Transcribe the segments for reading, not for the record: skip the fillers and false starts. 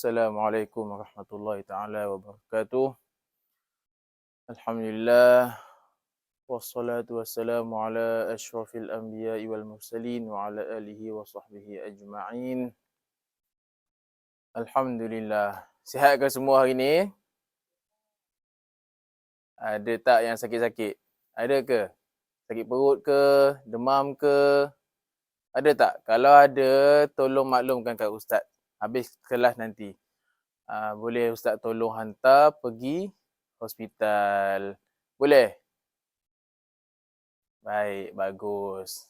Assalamualaikum warahmatullahi taala wabarakatuh. Alhamdulillah wassalatu wassalamu ala asyrafil anbiya'i wal mursalin wa ala alihi wa sahbihi ajma'in. Alhamdulillah. Sihat ke semua hari ni? Ada tak yang sakit-sakit? Ada ke? Sakit perut ke? Demam ke? Ada tak? Kalau ada, tolong maklumkan kat Ustaz. Habis kelas nanti. Boleh Ustaz tolong hantar pergi hospital. Boleh? Baik, bagus.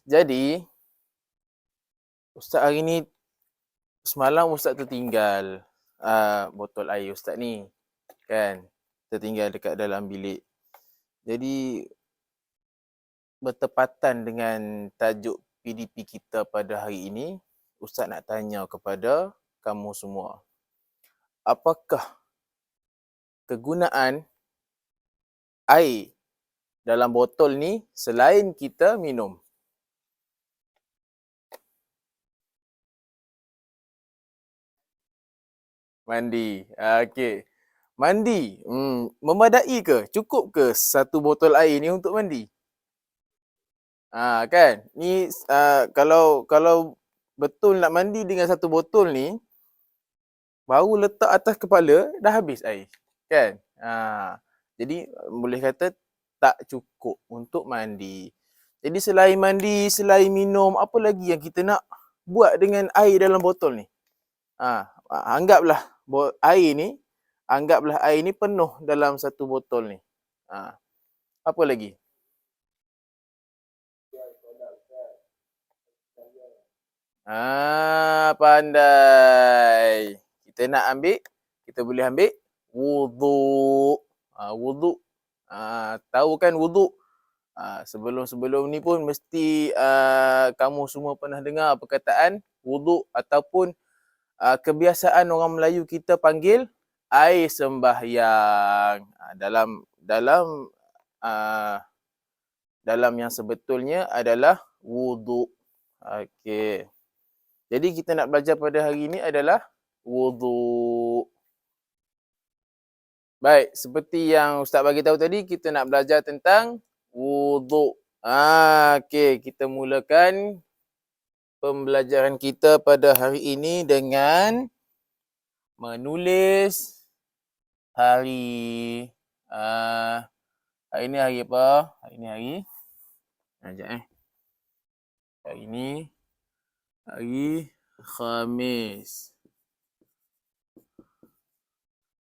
Jadi, Ustaz hari ni, semalam Ustaz tertinggal botol air Ustaz ni. Kan? Tertinggal dekat dalam bilik. Jadi, bertepatan dengan tajuk PDP kita pada hari ini, Ustaz nak tanya kepada kamu semua. Apakah kegunaan air dalam botol ni selain kita minum? Mandi. Okey. Mandi. Memadai ke? Cukup ke satu botol air ni untuk mandi? Kan? Ni kalau betul nak mandi dengan satu botol ni, baru letak atas kepala dah habis air. Kan? Jadi boleh kata tak cukup untuk mandi. Jadi selain mandi, selain minum, apa lagi yang kita nak buat dengan air dalam botol ni? Anggaplah air ni penuh dalam satu botol ni. Apa lagi? Pandai. Kita boleh ambil wuduk. Wuduk. Tahu kan wuduk? Sebelum ni pun mesti kamu semua pernah dengar perkataan wuduk ataupun kebiasaan orang Melayu kita panggil air sembahyang. Dalam yang sebetulnya adalah wuduk. Okey. Jadi kita nak belajar pada hari ini adalah wuduk. Baik, seperti yang Ustaz bagi tahu tadi, kita nak belajar tentang wuduk. Okey, kita mulakan pembelajaran kita pada hari ini dengan menulis hari. Hari ni hari apa? Hari ni hari Hari ni hari Khamis.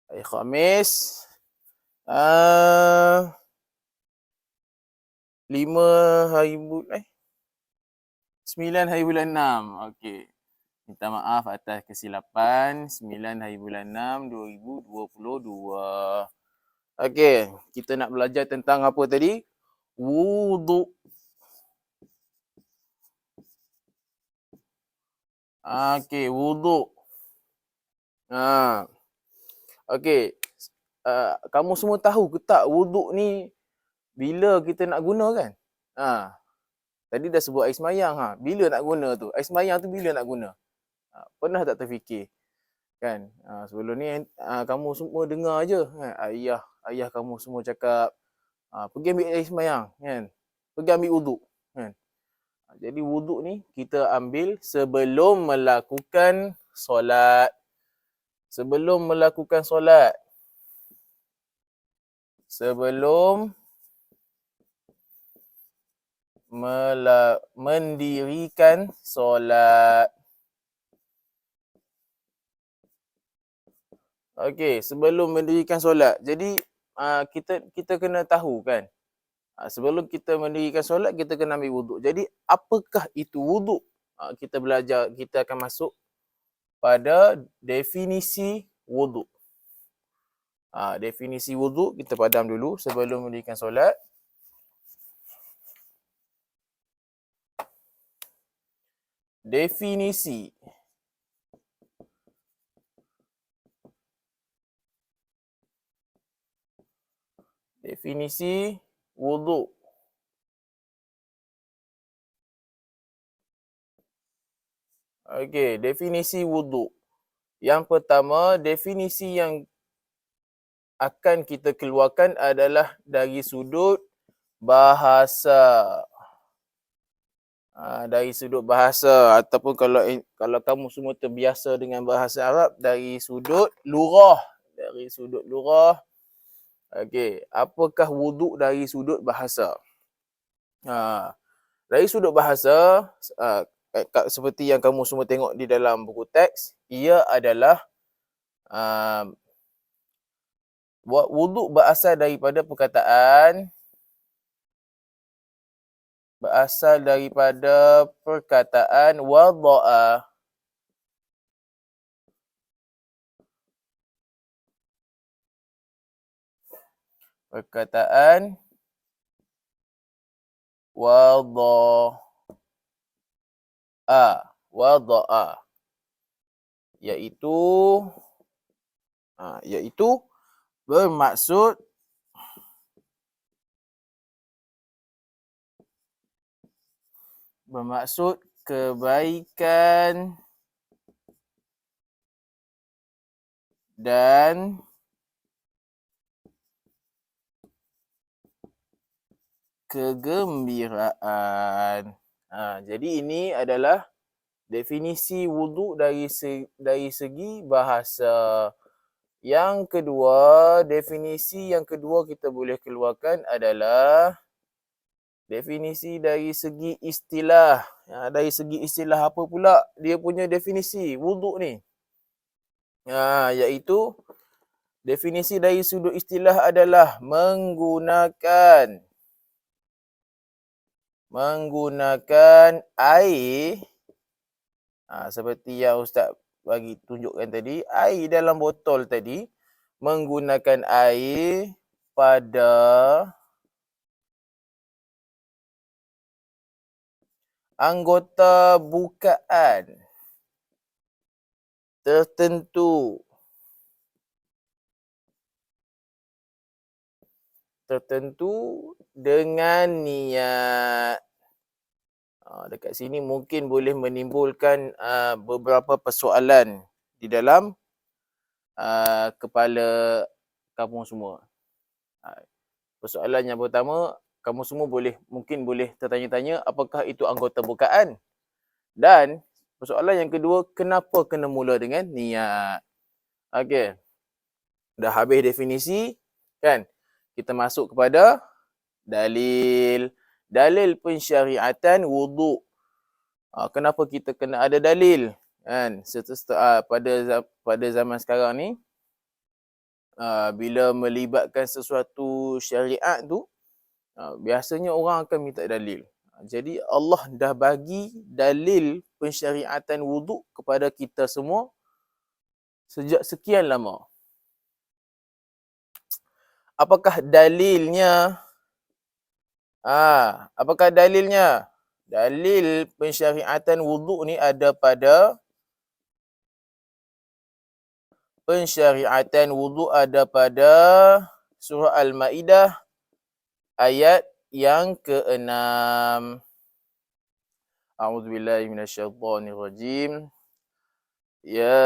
Hari Khamis 9 hari bulan 6. Okey. Minta maaf atas kesilapan. 9 hari bulan 6 2022. Okey, kita nak belajar tentang apa tadi? Wuduk. Okey, wuduk. Okey. Kamu semua tahu ke tak wuduk ni bila kita nak guna kan? Tadi dah sebut air semayang. Bila nak guna tu? Air semayang tu bila nak guna? Pernah tak terfikir? Kan? Sebelum ni kamu semua dengar je. Ayah kamu semua cakap, pergi ambil air semayang. Kan? Pergi ambil wuduk. Kan? Jadi wuduk ni kita ambil sebelum melakukan solat. Sebelum melakukan solat. Sebelum mendirikan solat. Okey, sebelum mendirikan solat. Jadi kita kena tahu kan. Sebelum kita mendirikan solat, kita kena ambil wuduk. Jadi apakah itu wuduk? Kita akan masuk pada definisi wuduk. Definisi wuduk kita padam dulu sebelum mendirikan solat. Definisi wuduk. Okey, definisi wuduk. Yang pertama, definisi yang akan kita keluarkan adalah dari sudut bahasa. Dari sudut bahasa ataupun kalau kamu semua terbiasa dengan bahasa Arab, dari sudut lurah. Dari sudut lurah. Okey, apakah wuduk dari sudut bahasa? Dari sudut bahasa, seperti yang kamu semua tengok di dalam buku teks, ia adalah wuduk berasal daripada perkataan wada'a. Perkataan wada'a, iaitu bermaksud kebaikan dan kegembiraan. Jadi ini adalah definisi wuduk dari segi bahasa. Yang kedua, definisi yang kedua kita boleh keluarkan adalah definisi dari segi istilah. Dari segi istilah apa pula dia punya definisi wuduk ni? Iaitu definisi dari sudut istilah adalah menggunakan air, seperti yang Ustaz bagi tunjukkan tadi, air dalam botol tadi, menggunakan air pada anggota bukaan tertentu dengan niat. Dekat sini mungkin boleh menimbulkan beberapa persoalan di dalam kepala kamu semua. Persoalan yang pertama, kamu semua mungkin boleh tertanya-tanya apakah itu anggota bukaan. Dan persoalan yang kedua, kenapa kena mula dengan niat? Okey. Dah habis definisi, kan? Kita masuk kepada dalil. Dalil pensyariatan wuduk. Kenapa kita kena ada dalil? Kan? Pada zaman sekarang ni, bila melibatkan sesuatu syariat tu, biasanya orang akan minta dalil. Jadi Allah dah bagi dalil pensyariatan wuduk kepada kita semua sejak sekian lama. Apakah dalilnya? Dalil pensyariatan wuduk ni ada pada surah Al-Maidah ayat yang ke-6. A'udzubillahi minasyaitonirrajim. Ya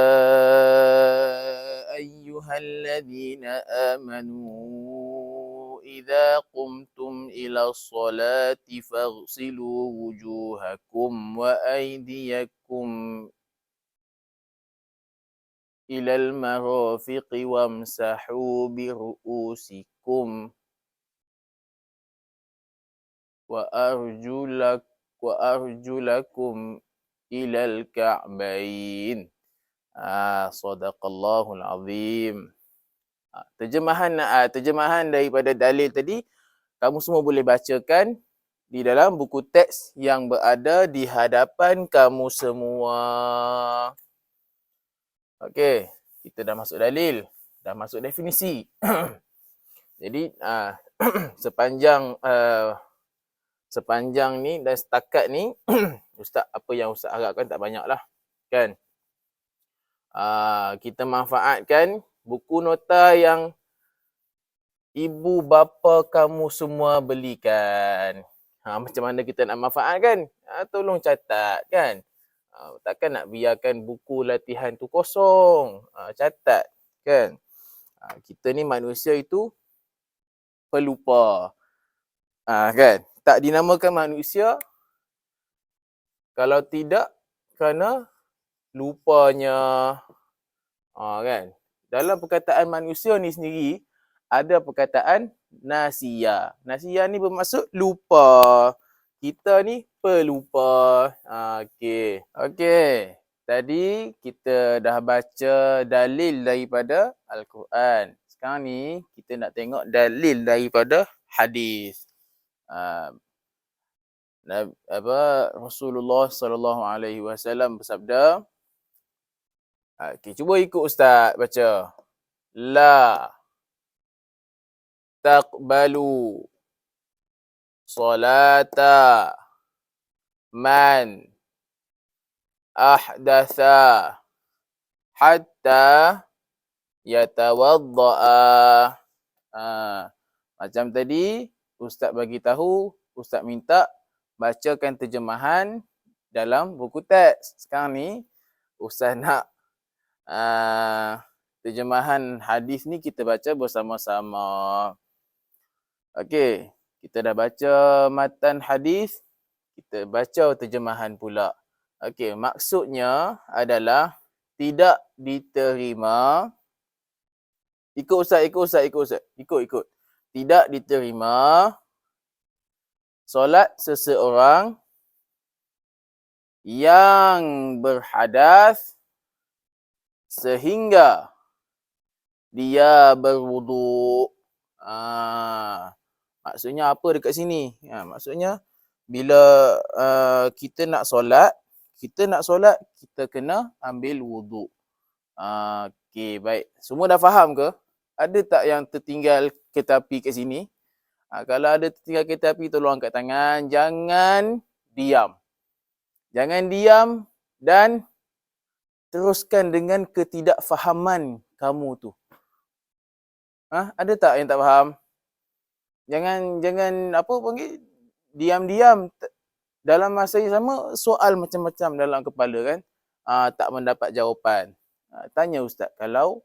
ayyuhalladzina amanu idza qumtum ila sholati faghsilu wujuhakum wa aydiyakum ilal marafiqi wamsahu bi ru'usikum wa arjulakum ilal ka'bain. Sadaqallahul azim. Terjemahan daripada dalil tadi kamu semua boleh bacakan di dalam buku teks yang berada di hadapan kamu semua. Okey, kita dah masuk dalil, dah masuk definisi. Jadi sepanjang ni dan setakat ni Ustaz, apa yang Ustaz harapkan tak banyak lah, kan? Kita manfaatkan buku nota yang ibu bapa kamu semua belikan. Macam mana kita nak manfaatkan? Tolong catat, kan? Takkan nak biarkan buku latihan tu kosong. Catat kan. Kita ni manusia itu pelupa. Kan? Tak dinamakan manusia kalau tidak kerana lupanya. Kan? Dalam perkataan manusia ni sendiri, ada perkataan nasiya. Nasiya ni bermaksud lupa. Kita ni pelupa. Okey. Okey. Tadi kita dah baca dalil daripada Al-Quran. Sekarang ni kita nak tengok dalil daripada hadis. Rasulullah SAW bersabda. Okey, cuba ikut Ustaz baca. La taqbalu salata man ahdatha hatta yatawadda'a. Macam tadi Ustaz bagi tahu, Ustaz minta bacakan terjemahan dalam buku teks. Sekarang ni Ustaz nak terjemahan hadis ni kita baca bersama-sama. Okey, kita dah baca matan hadis, kita baca terjemahan pula. Okey, maksudnya adalah tidak diterima. Ikut Ustaz. Ikut. Tidak diterima solat seseorang yang berhadas sehingga dia berwuduk. Maksudnya apa dekat sini? Maksudnya bila kita nak solat, kita kena ambil wuduk. Okey, baik. Semua dah faham ke? Ada tak yang tertinggal kereta api kat sini? Kalau ada tertinggal kereta api, tolong angkat tangan. Jangan diam. Dan teruskan dengan ketidakfahaman kamu tu. Ada tak yang tak faham? Jangan apa panggil? Diam-diam. Dalam masa yang sama, soal macam-macam dalam kepala kan. Tak mendapat jawapan. Tanya Ustaz kalau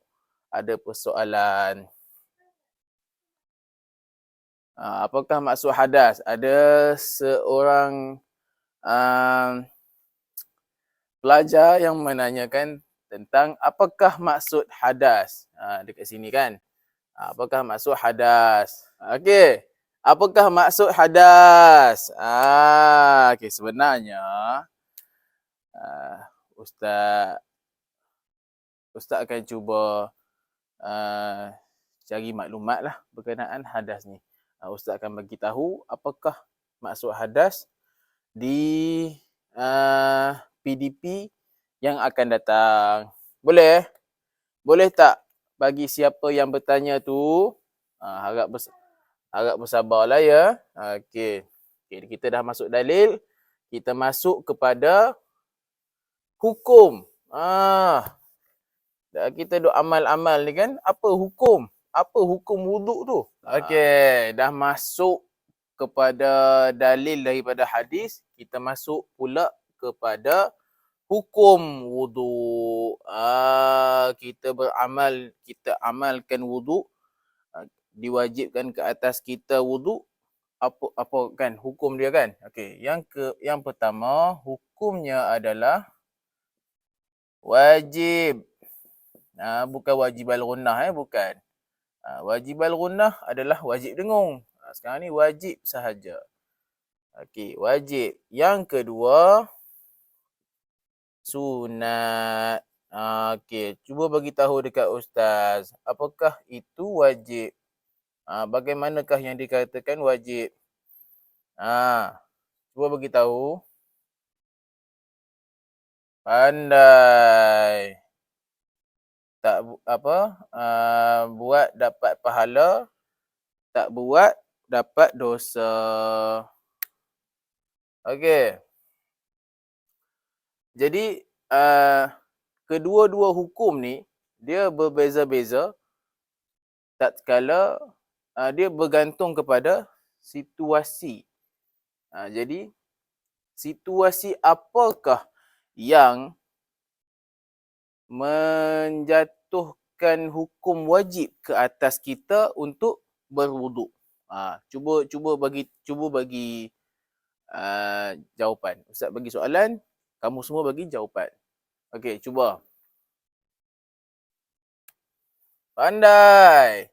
ada persoalan. Apakah maksud hadas? Ada seorang pelajar yang menanyakan tentang apakah maksud hadas. Dekat sini kan. Apakah maksud hadas? Okey. Apakah maksud hadas? Okey, sebenarnya Ustaz akan cuba cari maklumat lah berkenaan hadas ni. Ustaz akan bagi tahu apakah maksud hadas di PDP yang akan datang. Boleh? Boleh tak bagi siapa yang bertanya tu? Harap bersabarlah ya. Okey. Kita dah masuk dalil. Kita masuk kepada hukum. Kita duk amal-amal ni kan. Apa hukum? Apa hukum wuduk tu? Okey, dah masuk kepada dalil daripada hadis. Kita masuk pula kepada hukum wuduk. Kita amalkan wuduk. Diwajibkan ke atas kita wuduk. Apa kan hukum dia kan? Okey, yang pertama hukumnya adalah wajib. Bukan wajib al-gunnah bukan. Wajib al-gunnah adalah wajib dengung. Sekarang ni wajib sahaja. Okey, wajib. Yang kedua sunat. Okey, cuba bagi tahu dekat ustaz, apakah itu wajib? Bagaimanakah yang dikatakan wajib? Cuba bagi tahu. Pandai. Tak buat dapat pahala, tak buat dapat dosa. Okey. Jadi kedua-dua hukum ni dia berbeza-beza tatkala dia bergantung kepada situasi. Jadi situasi apakah yang menjatuhkan hukum wajib ke atas kita untuk berwuduk. Cuba bagi jawapan. Ustaz bagi soalan, kamu semua bagi jawapan. Okey, cuba. Pandai.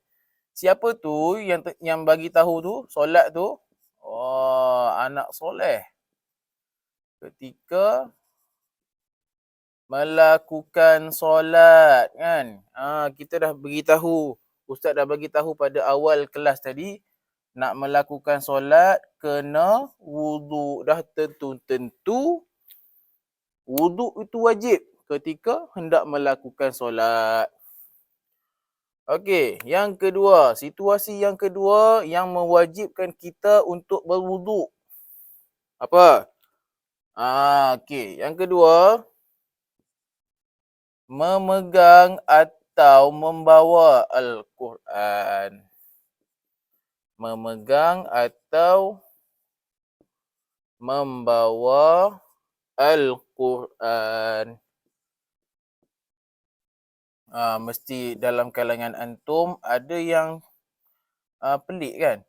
Siapa tu yang bagi tahu tu solat tu? Oh, anak soleh. Ketika melakukan solat kan. Kita dah beritahu, ustaz dah bagi tahu pada awal kelas tadi, nak melakukan solat kena wuduk. Dah tentu wuduk itu wajib ketika hendak melakukan solat. Okey, yang kedua, situasi yang kedua yang mewajibkan kita untuk berwuduk. Apa? Okey, yang kedua, memegang atau membawa Al-Quran. Memegang atau membawa Al-Quran. Mesti dalam kalangan antum ada yang pelik kan?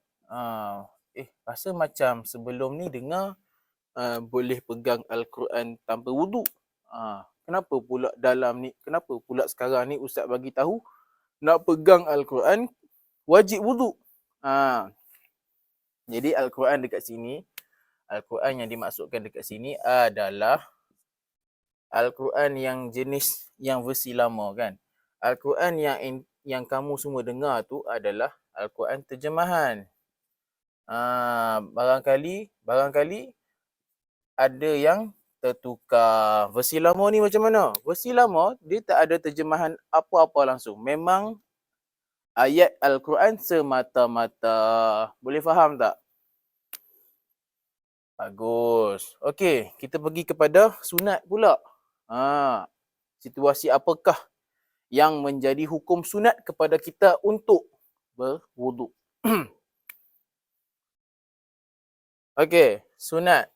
Rasa macam sebelum ni dengar boleh pegang Al-Quran tanpa wuduk. Kenapa pula kenapa pula sekarang ni ustaz bagi tahu nak pegang Al-Quran wajib wuduk. Jadi Al-Quran dekat sini, Al-Quran yang dimaksudkan dekat sini adalah Al-Quran yang jenis yang versi lama kan. Al-Quran yang kamu semua dengar tu adalah Al-Quran terjemahan. Barangkali ada yang tertukar. Versi lama ni macam mana? Versi lama dia tak ada terjemahan apa-apa langsung. Memang ayat Al-Quran semata-mata. Boleh faham tak? Bagus. Okey, kita pergi kepada sunat pula. Situasi apakah yang menjadi hukum sunat kepada kita untuk berwuduk? Okey, sunat.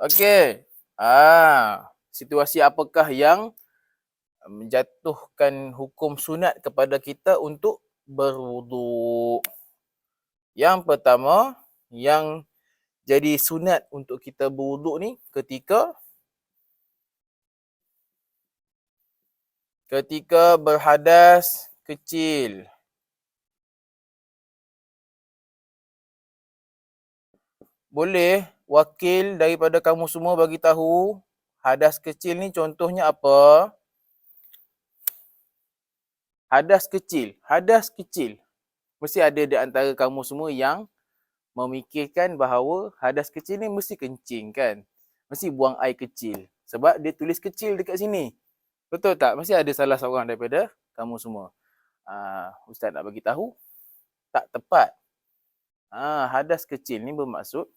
Okey. Situasi apakah yang menjatuhkan hukum sunat kepada kita untuk berwuduk? Yang pertama, yang jadi sunat untuk kita berwuduk ni ketika berhadas kecil. Boleh wakil daripada kamu semua bagi tahu hadas kecil ni contohnya apa? Hadas kecil. Mesti ada di antara kamu semua yang memikirkan bahawa hadas kecil ni mesti kencing kan? Mesti buang air kecil. Sebab dia tulis kecil dekat sini. Betul tak? Mesti ada salah seorang daripada kamu semua. Ustaz nak bagi tahu tak tepat. Hadas kecil ni bermaksud,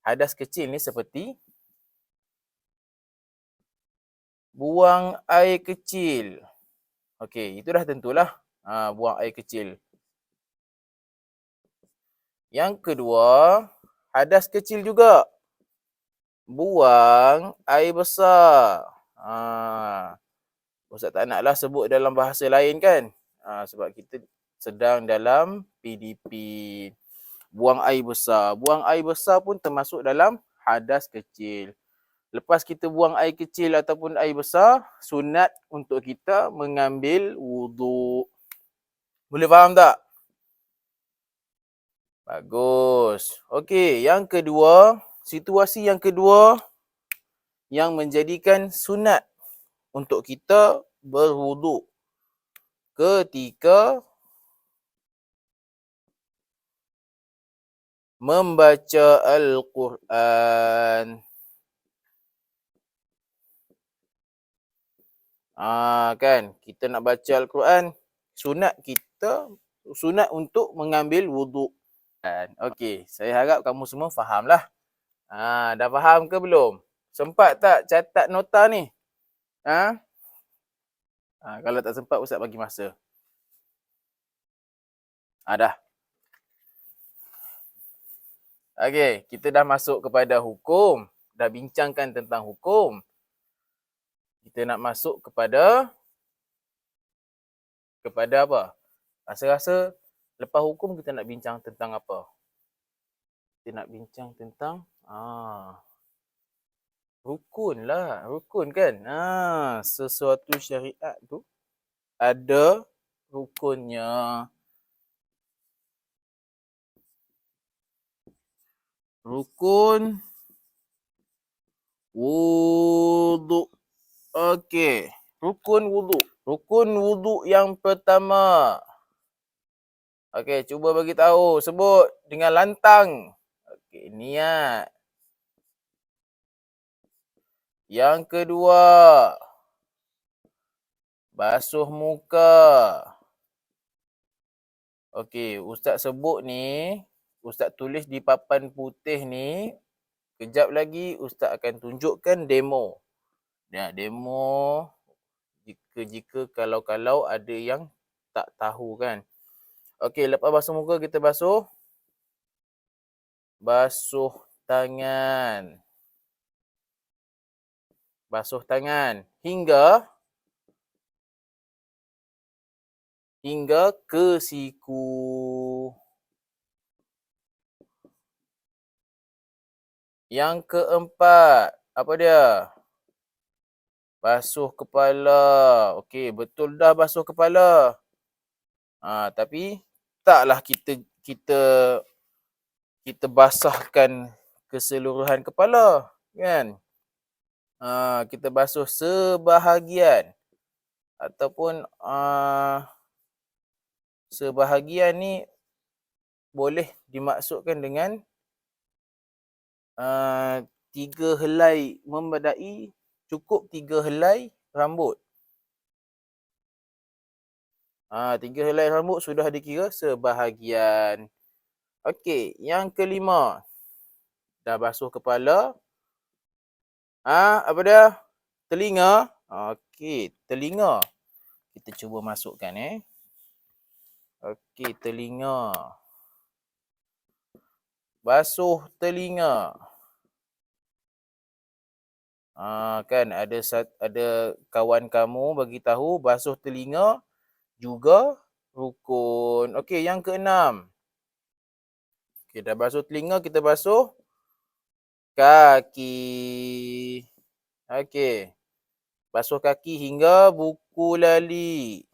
hadas kecil ni seperti buang air kecil. Okey, itu dah tentulah buang air kecil. Yang kedua, hadas kecil juga. Buang air besar. Ustaz tak naklah sebut dalam bahasa lain kan. Sebab kita sedang dalam PDP. Buang air besar. Buang air besar pun termasuk dalam hadas kecil. Lepas kita buang air kecil ataupun air besar, sunat untuk kita mengambil wuduk. Boleh faham tak? Bagus. Okey, yang kedua, situasi yang kedua yang menjadikan sunat untuk kita berwuduk ketika membaca Al-Quran. Kan, kita nak baca Al-Quran, sunat untuk mengambil wuduk. Okey, saya harap kamu semua fahamlah. Dah faham ke belum? Sempat tak catat nota ni? Kalau tak sempat, ustaz bagi masa. Dah. Okey, kita dah masuk kepada hukum. dah bincangkan tentang hukum. Kita nak masuk kepada apa? Rasa-rasa lepas hukum kita nak bincang tentang apa? Kita nak bincang tentang rukun lah. Rukun kan? Sesuatu syariat tu ada rukunnya. Rukun wudu. Okey. Rukun wudu. Rukun wudu yang pertama. Okey, cuba bagi tahu. Sebut dengan lantang. Okey, niat. Yang kedua, basuh muka. Okey, Ustaz sebut ni, Ustaz tulis di papan putih ni. Kejap lagi Ustaz akan tunjukkan demo. Ya, demo jika kalau ada yang tak tahu kan. Okey, lepas basuh muka kita basuh tangan. Basuh tangan hingga ke siku. Yang keempat, apa dia? Basuh kepala. Okey, betul dah basuh kepala. Tapi taklah kita basahkan keseluruhan kepala, kan? Kita basuh sebahagian ataupun sebahagian ni boleh dimaksudkan dengan 3 helai memadai, cukup 3 helai rambut. 3 helai rambut sudah dikira sebahagian. Okey, yang kelima. Dah basuh kepala. Apa dia? Telinga. Okey, telinga. Kita cuba masukkan Okey, telinga. Basuh telinga. Kan ada kawan kamu bagi tahu basuh telinga juga rukun. Okey, yang keenam. Okey, dah basuh telinga, kita basuh kaki. Okey. Basuh kaki hingga buku lali.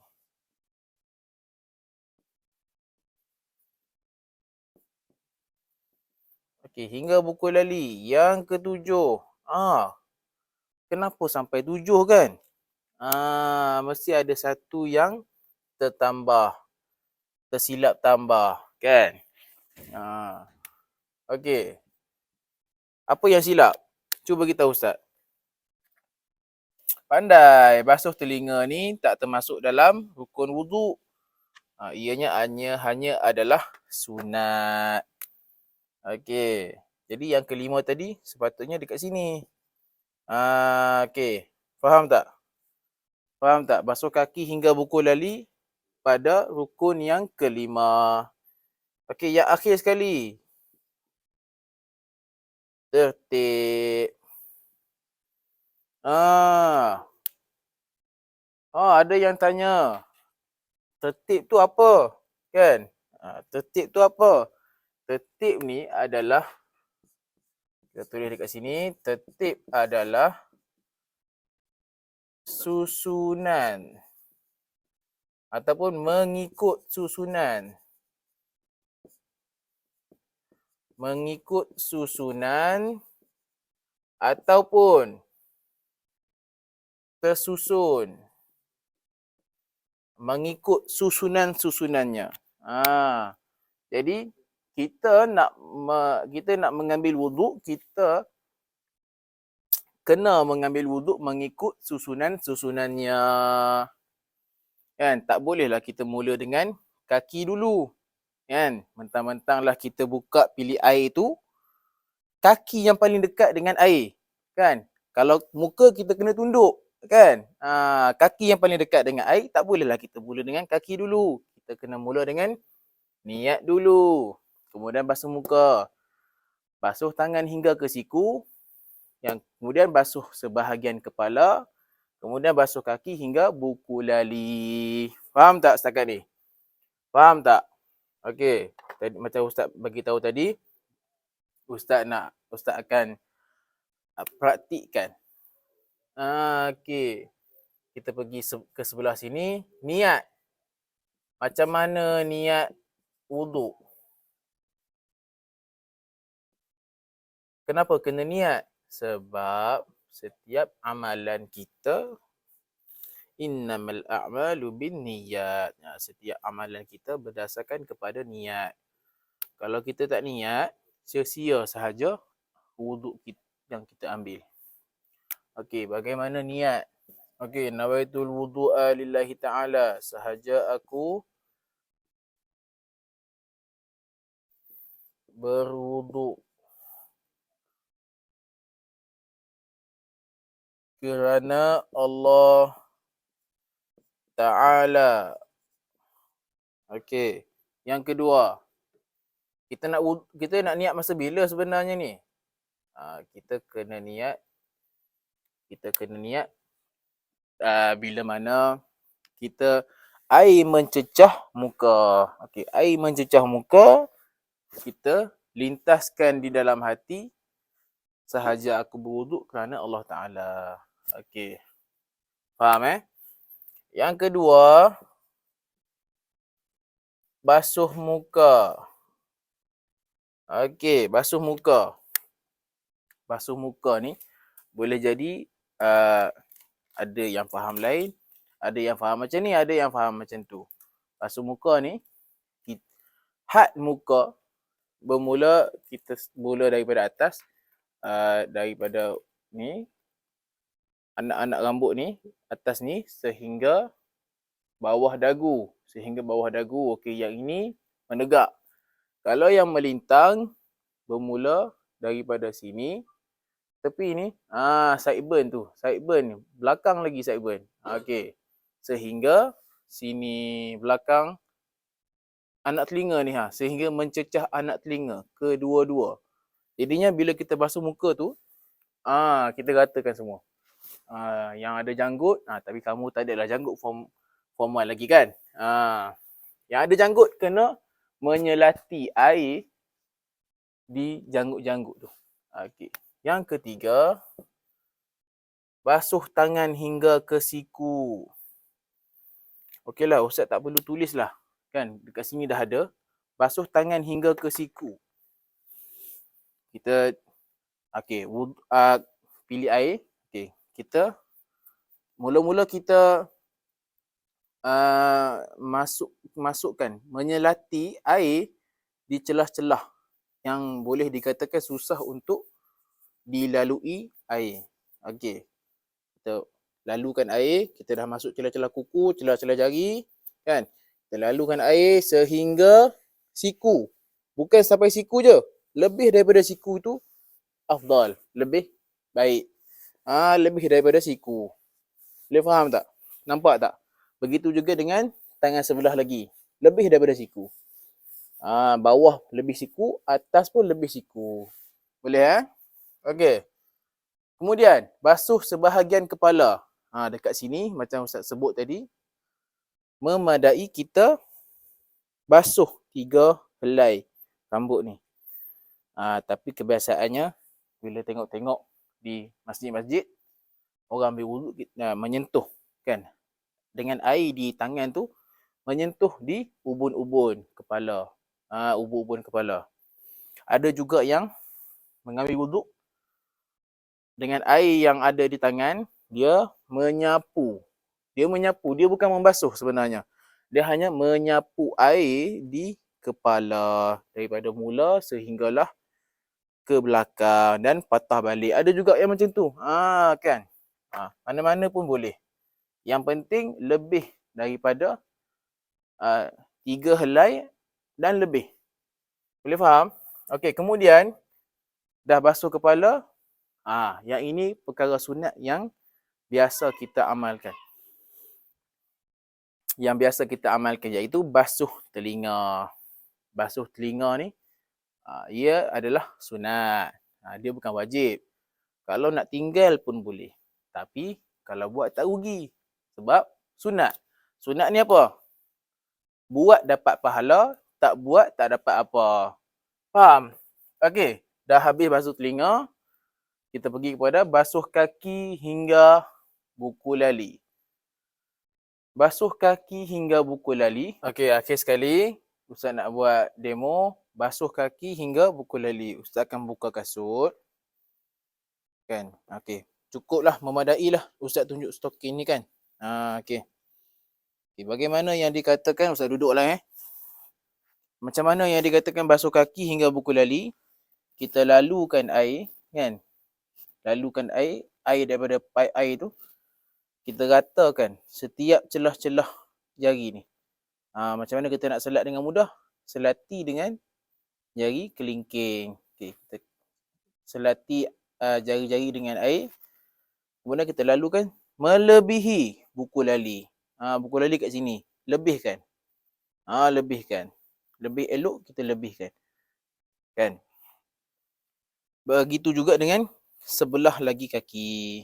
Okey, hingga buku lali. Yang ketujuh. Kenapa sampai 7 kan? Mesti ada satu yang tersilap tambah, kan? Okey. Apa yang silap? Cuba beritahu Ustaz. Pandai, basuh telinga ni tak termasuk dalam rukun wudu. Ianya hanya adalah sunat. Okey. Jadi yang kelima tadi sepatutnya dekat sini. Okey. Faham tak? Basuh kaki hingga buku lali pada rukun yang kelima. Okey, yang akhir sekali. Tertib. Ada yang tanya. Tertib tu apa? Kan? Tertib tu apa? Tertib ni adalah, kita tulis dekat sini, tertib adalah susunan ataupun mengikut susunan. Mengikut susunan ataupun tersusun. Mengikut susunan-susunannya. Jadi kita nak mengambil wuduk, kita kena mengambil wuduk mengikut susunan-susunannya. Kan? Tak bolehlah kita mula dengan kaki dulu. Kan? Mentang-mentanglah kita buka pilih air tu, kaki yang paling dekat dengan air. Kan? Kalau muka kita kena tunduk. Kan? Kaki yang paling dekat dengan air, tak bolehlah kita mula dengan kaki dulu. Kita kena mula dengan niat dulu. Kemudian basuh muka. Basuh tangan hingga ke siku. Yang kemudian basuh sebahagian kepala, kemudian basuh kaki hingga buku lali. Faham tak setakat ni? Faham tak? Okey. Tadi, macam Ustaz bagi tahu tadi, Ustaz akan praktikkan. Okey. Kita pergi ke sebelah sini. Niat. Macam mana niat wuduk? Kenapa kena niat? Sebab setiap amalan kita, innamal a'malu binniyat. Setiap amalan kita berdasarkan kepada niat. Kalau kita tak niat, sia-sia sahaja wuduk yang kita ambil. Okey, bagaimana niat? Okey, nawaitul wudu'a lillahi ta'ala. Sahaja aku berwuduk kerana Allah Ta'ala. Okey. Yang kedua, kita nak niat masa bila sebenarnya ni? Kita kena niat bila mana kita air mencecah muka. Okey, air mencecah muka, kita lintaskan di dalam hati, sahaja aku berwuduk kerana Allah Ta'ala. Okey. Faham Yang kedua, basuh muka. Okey, basuh muka. Basuh muka ni boleh jadi ada yang faham lain, ada yang faham macam ni, ada yang faham macam tu. Basuh muka ni, had muka bermula, kita mula daripada atas, daripada ni, anak-anak rambut ni, atas ni sehingga bawah dagu. Okey, yang ini menegak. Kalau yang melintang bermula daripada sini, tepi ni, sideburn tu. Sideburn ni, belakang lagi sideburn. Okey. Sehingga sini belakang anak telinga ni, sehingga mencecah anak telinga kedua-dua. Jadinya bila kita basuh muka tu, kita ratakan semua. Yang ada janggut, tapi kamu tak adalah janggut form 1 lagi kan? Yang ada janggut kena menyelati air di janggut-janggut tu. Okey. Yang ketiga, basuh tangan hingga ke siku. Okeylah, Ustaz tak perlu tulis lah. Kan, dekat sini dah ada. Basuh tangan hingga ke siku. Kita, pilih air. Okey, kita, mula-mula kita masukkan, menyelati air di celah-celah yang boleh dikatakan susah untuk dilalui air. Okey. Kita lalukan air, kita dah masuk celah-celah kuku, celah-celah jari, kan? Kita lalukan air sehingga siku. Bukan sampai siku je. Lebih daripada siku tu afdal, lebih baik. Lebih daripada siku. Boleh faham tak? Nampak tak? Begitu juga dengan tangan sebelah lagi. Lebih daripada siku. Bawah lebih siku, atas pun lebih siku. Boleh Okey. Kemudian, basuh sebahagian kepala. Dekat sini, macam Ustaz sebut tadi, memadai kita basuh 3 helai rambut ni. Tapi kebiasaannya, bila tengok-tengok di masjid-masjid, orang ambil wuduk, menyentuh, kan? Dengan air di tangan tu, menyentuh di ubun-ubun kepala. Ubun-ubun kepala. Ada juga yang mengambil wuduk dengan air yang ada di tangan, dia menyapu. Dia bukan membasuh sebenarnya. Dia hanya menyapu air di kepala. Daripada mula sehinggalah ke belakang dan patah balik. Ada juga yang macam tu. Kan? Mana-mana pun boleh. Yang penting lebih daripada 3 helai dan lebih. Boleh faham? Okey, kemudian dah basuh kepala. Yang ini perkara sunat yang biasa kita amalkan. Yang biasa kita amalkan iaitu basuh telinga. Basuh telinga ni, ia adalah sunat. Dia bukan wajib. Kalau nak tinggal pun boleh. Tapi kalau buat tak rugi. Sebab sunat. Sunat ni apa? Buat dapat pahala, tak buat tak dapat apa. Faham? Okey, dah habis basuh telinga, kita pergi kepada basuh kaki hingga buku lali. Basuh kaki hingga buku lali. Okey, akhir sekali Ustaz nak buat demo basuh kaki hingga buku lali. Ustaz akan buka kasut. Kan? Okey. Cukuplah, memadailah Ustaz tunjuk stokin ni kan. Okey. Okay, bagaimana yang dikatakan, Ustaz duduklah Macam mana yang dikatakan basuh kaki hingga buku lali? Kita lalukan air, kan? Lalukan air daripada pipe air tu. Kita ratakan setiap celah-celah jari ni. Macam mana kita nak selat dengan mudah? Selati dengan jari kelingking. Okay, kita selati jari-jari dengan air. Kemudian kita lalukan melebihi buku lali. Buku lali kat sini. Lebihkan. Lebihkan. Lebih elok kita lebihkan. Kan? Begitu juga dengan sebelah lagi kaki.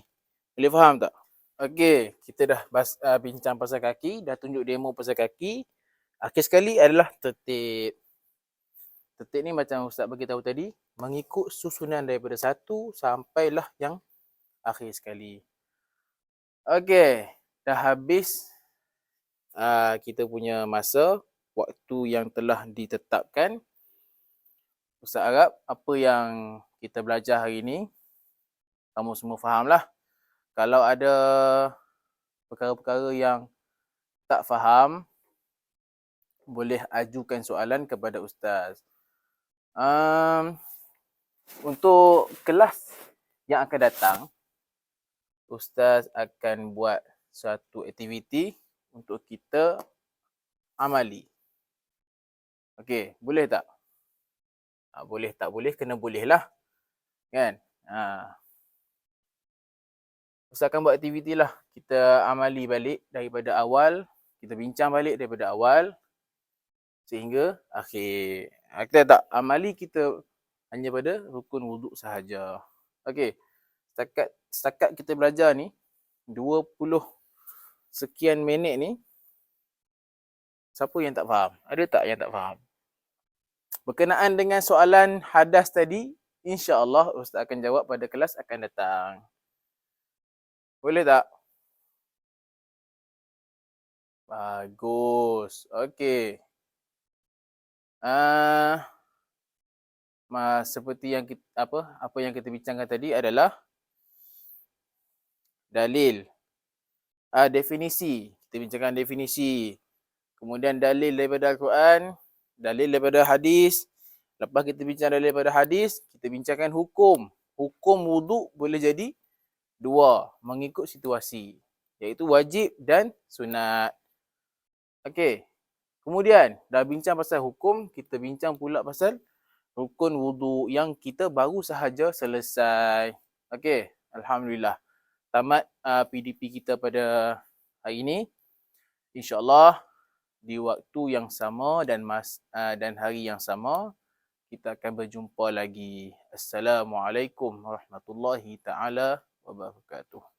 Boleh faham tak? Okey, kita dah bincang pasal kaki, dah tunjuk demo pasal kaki. Akhir sekali adalah tertib. Tertib ni macam Ustaz bagi tahu tadi, mengikut susunan daripada satu sampailah yang akhir sekali. Okey, dah habis kita punya masa, waktu yang telah ditetapkan. Ustaz harap apa yang kita belajar hari ni, kamu semua fahamlah. Kalau ada perkara-perkara yang tak faham, boleh ajukan soalan kepada Ustaz. Untuk kelas yang akan datang, Ustaz akan buat satu aktiviti untuk kita amali. Okey, boleh tak? Boleh tak boleh, kena boleh lah. Kan? Ustaz akan buat aktiviti lah. Kita amali balik daripada awal. Kita bincang balik daripada awal sehingga akhir. Kita tak amali, kita hanya pada rukun wuduk sahaja. Okey. Setakat kita belajar ni 20 sekian minit ni, siapa yang tak faham? Ada tak yang tak faham? Berkenaan dengan soalan hadas tadi, insya-Allah Ustaz akan jawab pada kelas akan datang. Boleh tak? Bagus. Okey. Seperti yang kita, apa yang kita bincangkan tadi adalah dalil. Definisi. Kita bincangkan definisi. Kemudian dalil daripada Al-Quran, dalil daripada hadis. Lepas kita bincang dalil daripada hadis, kita bincangkan hukum. Hukum wuduk boleh jadi dua, mengikut situasi, iaitu wajib dan sunat. Okey. Kemudian dah bincang pasal hukum, kita bincang pula pasal rukun wuduk yang kita baru sahaja selesai. Okey, alhamdulillah. Tamat PDP kita pada hari ini. InsyaAllah di waktu yang sama dan hari yang sama kita akan berjumpa lagi. Assalamualaikum warahmatullahi taala wabarakatuh.